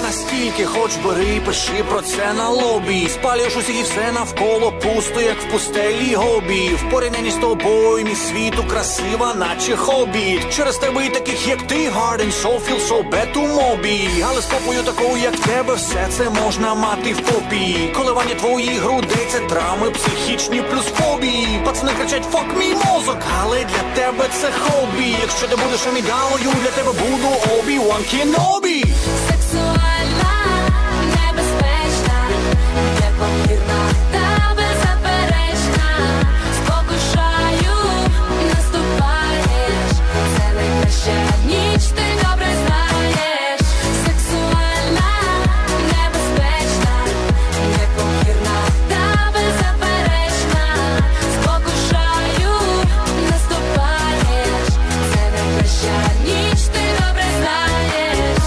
Настільки, хоч бери і пиши про це на лобі. Спалюєш усіх і все навколо пусто, як в пустелі гобі. В порівнянні з тобою мій світу красива, наче хобі. Через тебе і таких, як ти, hard and soul, feel so bad to мобі. Але з попою такою, як тебе, все це можна мати в попі. Коливання твоїх грудей – це травми психічні плюс фобії. Пацани кричать fuck мій мозок, але для тебе це хобі. Якщо ти будеш амідалою, для тебе буду Obi-Wan Kenobi. Сексуальна, небезпечна, непомірна та беззаперечна. Спокушаю, наступаєш, це найкраща ніч, ти добре знаєш. Сексуальна, небезпечна, непомірна та беззаперечна. Спокушаю, наступаєш, це найкраща ніч, ти добре знаєш.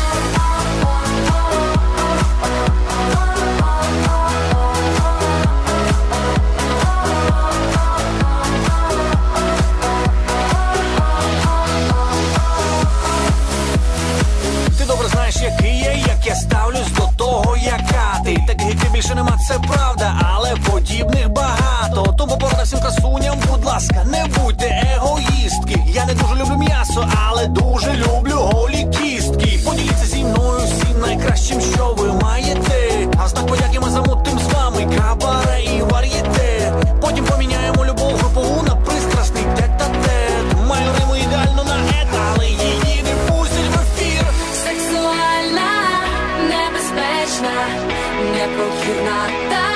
Ти добре знаєш, який я, як я ставлюсь до того, яка ти. Таких, як ти, більше нема, це правда, але подібних багато. Тому порада всім красуням, будь ласка, не будьте егоїстки. Я не дуже люблю м'ясо, але дуже люблю голі кістки. Поділіться зі мною всім найкращим, що ви маєте. А в знак подяки ми замутим з вами кабаре і вар'єте. Потім поміняємо любов групову на пристрасний тет-а-тет. Маю риму ідеально на ета, але її не пустять в ефір. Сексуальна, небезпечна, непомірна та